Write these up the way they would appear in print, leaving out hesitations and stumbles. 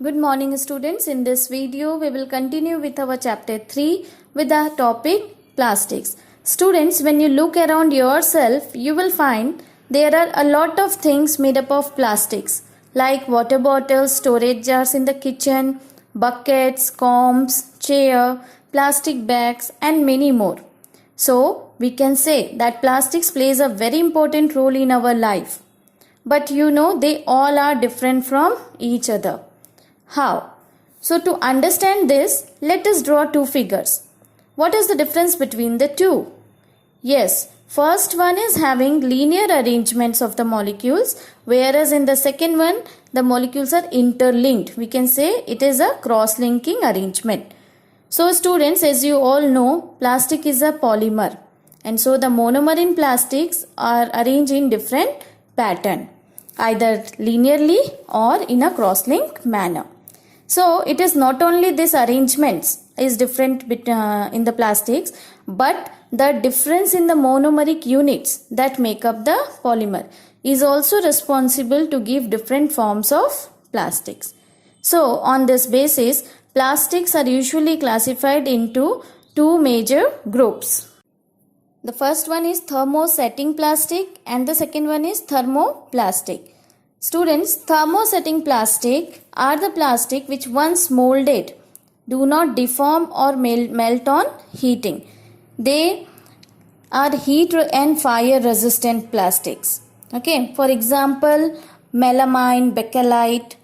Good morning students. In this video we will continue with our chapter 3 with the topic plastics. Students, when you look around yourself you will find there are a lot of things made up of plastics like water bottles, storage jars in the kitchen, buckets, combs, chair, plastic bags and many more. So we can say that plastics plays a very important role in our life. But they all are different from each other. How? So to understand this, let us draw two figures. What is the difference between the two? Yes, first one is having linear arrangements of the molecules, whereas in the second one, the molecules are interlinked. We can say it is a cross-linking arrangement. So students, as you all know, plastic is a polymer. And so the monomer in plastics are arranged in different pattern, either linearly or in a cross-link manner. So it is not only this arrangements is different in the plastics, but the difference in the monomeric units that make up the polymer is also responsible to give different forms of plastics. So on this basis, plastics are usually classified into two major groups. The first one is thermosetting plastic and the second one is thermoplastic. Students, thermosetting plastic are the plastic which once molded do not deform or melt on heating. They are heat and fire resistant plastics. Okay, for example, melamine, bakelite.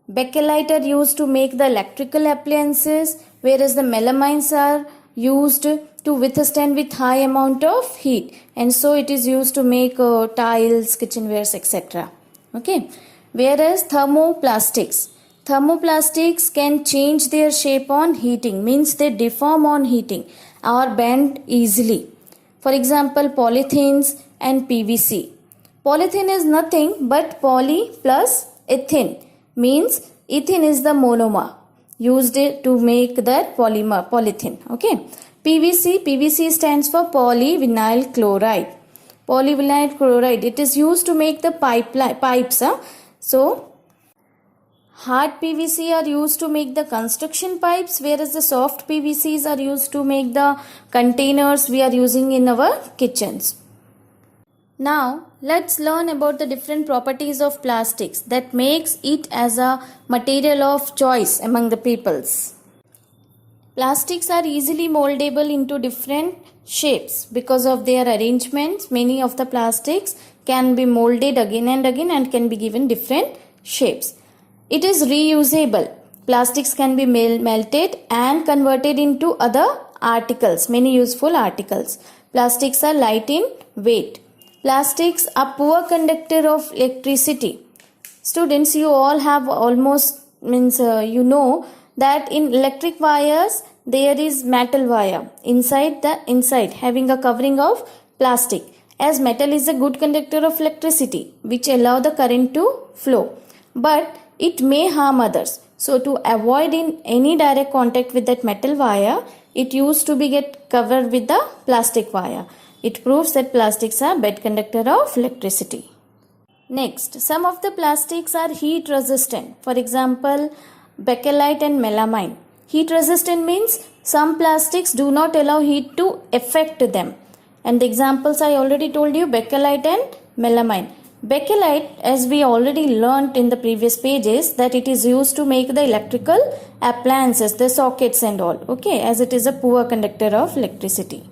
Bakelite are used to make the electrical appliances, whereas the melamines are used to withstand with high amount of heat, and so it is used to make tiles, kitchenwares, etc. Okay, whereas thermoplastics can change their shape on heating, means they deform on heating or bend easily. For example, polythenes and PVC. Polythene is nothing but poly plus ethene, means ethene is the monomer used to make that polymer, polythene. Okay, PVC stands for polyvinyl chloride. Polyvinyl chloride, it is used to make the pipes. So hard PVC are used to make the construction pipes, whereas the soft PVCs are used to make the containers we are using in our kitchens. Now let's learn about the different properties of plastics that makes it as a material of choice among the peoples. Plastics are easily moldable into different shapes because of their arrangements. Many of the plastics can be molded again and again and can be given different shapes. It is reusable. Plastics can be melted and converted into other articles, many useful articles. Plastics are light in weight. Plastics are poor conductor of electricity. Students, you all have almost that in electric wires there is metal wire inside having a covering of plastic, as metal is a good conductor of electricity which allow the current to flow, but it may harm others. So to avoid in any direct contact with that metal wire, it used to be get covered with the plastic wire. It proves that plastics are bad conductor of electricity. Next, some of the plastics are heat resistant. For example, bakelite and melamine. Heat resistant means some plastics do not allow heat to affect them. And the examples I already told you, bakelite and melamine. Bakelite, as we already learnt in the previous pages, that it is used to make the electrical appliances, the sockets and all. Okay, as it is a poor conductor of electricity.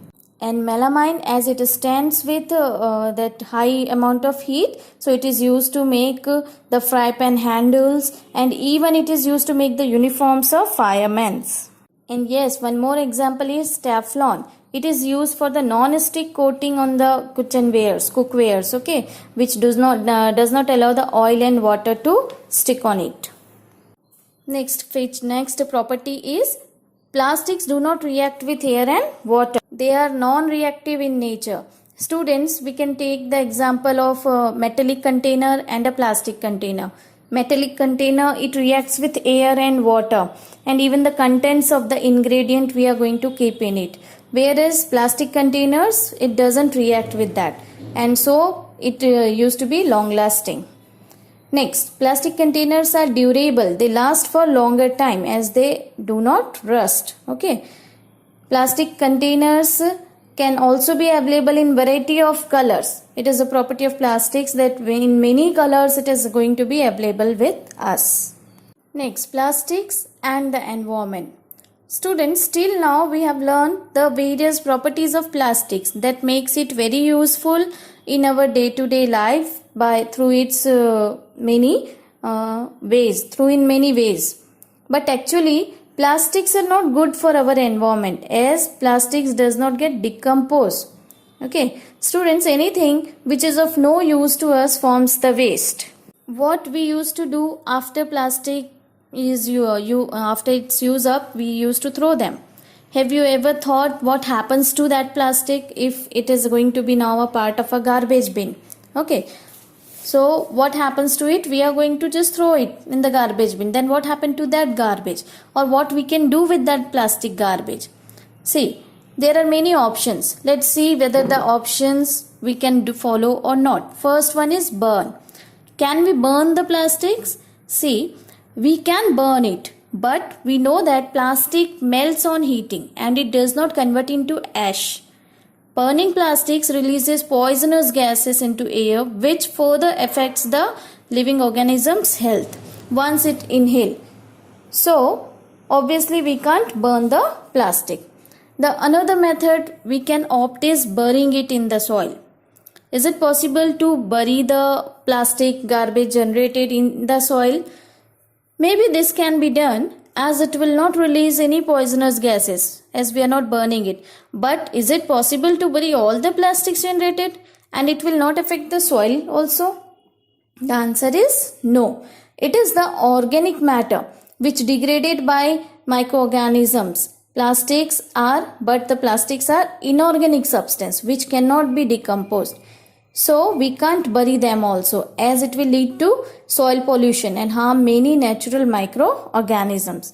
And melamine, as it stands with that high amount of heat, so it is used to make the fry pan handles, and even it is used to make the uniforms of firemen. And yes, one more example is Teflon. It is used for the non-stick coating on the kitchenwares, cookwares, okay, which does not allow the oil and water to stick on it. Next property is plastics do not react with air and water. They are non-reactive in nature. Students, we can take the example of a metallic container and a plastic container. Metallic container, it reacts with air and water and even the contents of the ingredient we are going to keep in it. Whereas plastic containers, it doesn't react with that, and so it used to be long lasting. Next, plastic containers are durable. They last for longer time as they do not rust. Okay. Plastic containers can also be available in variety of colors. It is a property of plastics that in many colors it is going to be available with us. Next, plastics and the environment. Students, till now we have learned the various properties of plastics that makes it very useful in our day-to-day life through its many ways. But actually, plastics are not good for our environment as plastics does not get decomposed. Okay, students, anything which is of no use to us forms the waste. What we used to do after plastic is after its use up, we used to throw them. Have you ever thought what happens to that plastic if it is going to be now a part of a garbage bin? Okay, so what happens to it? We are going to just throw it in the garbage bin. Then what happened to that garbage, or what we can do with that plastic garbage? See, there are many options. Let's see whether the options we can follow or not. First one is burn. Can we burn the plastics? See, we can burn it, but we know that plastic melts on heating and it does not convert into ash. Burning plastics releases poisonous gases into air, which further affects the living organism's health once it inhales. So, obviously we can't burn the plastic. The another method we can opt is burying it in the soil. Is it possible to bury the plastic garbage generated in the soil? Maybe this can be done as it will not release any poisonous gases as we are not burning it. But is it possible to bury all the plastics generated and it will not affect the soil also? The answer is no. It is the organic matter which degraded by microorganisms. But the plastics are inorganic substance which cannot be decomposed. So we can't bury them also as it will lead to soil pollution and harm many natural microorganisms.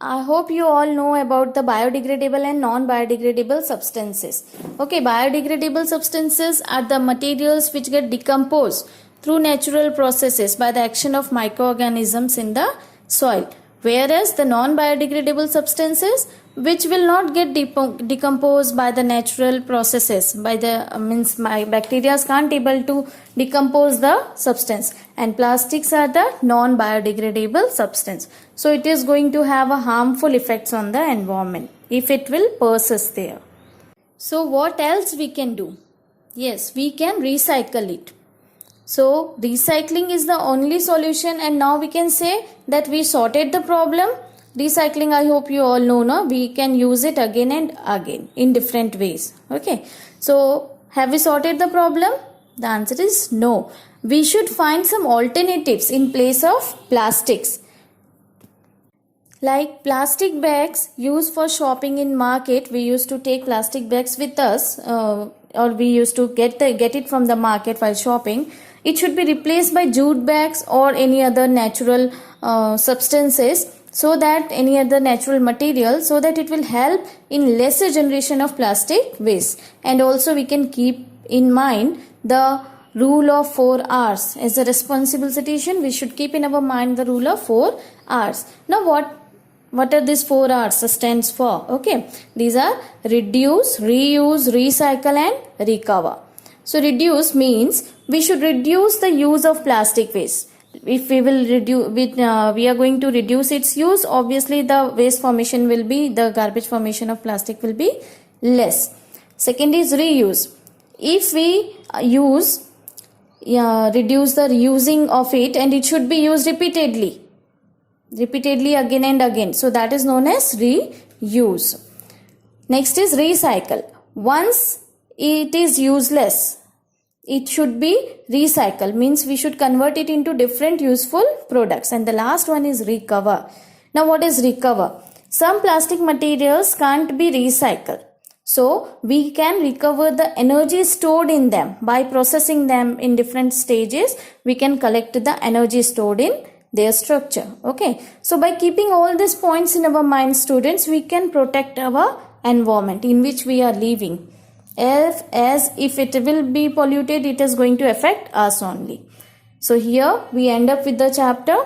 I hope you all know about the biodegradable and non-biodegradable substances. Okay, biodegradable substances are the materials which get decomposed through natural processes by the action of microorganisms in the soil. Whereas the non-biodegradable substances which will not get decomposed by the natural processes my bacteria can't able to decompose the substance, and plastics are the non-biodegradable substance. So it is going to have a harmful effects on the environment if it will persist there. So what else we can do? Yes, we can recycle it. So recycling is the only solution, and now we can say that we sorted the problem. Recycling, I hope you all know, no? We can use it again and again in different ways. Okay. So have we sorted the problem? The answer is no. We should find some alternatives in place of plastics. Like plastic bags used for shopping in market, we used to take plastic bags with us or we used to get it from the market while shopping. It should be replaced by jute bags or any other natural substances, so that any other natural material, so that it will help in lesser generation of plastic waste. And also we can keep in mind the rule of 4 R's. As a responsible citizen, we should keep in our mind the rule of 4 R's. Now what are these 4 R's stands for? Okay, these are reduce, reuse, recycle and recover. So reduce means we should reduce the use of plastic waste. If we will we are going to reduce its use, obviously the waste formation will be, the garbage formation of plastic will be less. Second is reuse. If we reduce the reusing of it, and it should be used repeatedly again and again. So that is known as reuse. Next is recycle. Once it is useless, it should be recycled, means we should convert it into different useful products. And the last one is recover. Now what is recover? Some plastic materials can't be recycled. So we can recover the energy stored in them by processing them in different stages. We can collect the energy stored in their structure. Okay. So by keeping all these points in our mind, students, we can protect our environment in which we are living. As if it will be polluted, it is going to affect us only. So here we end up with the chapter.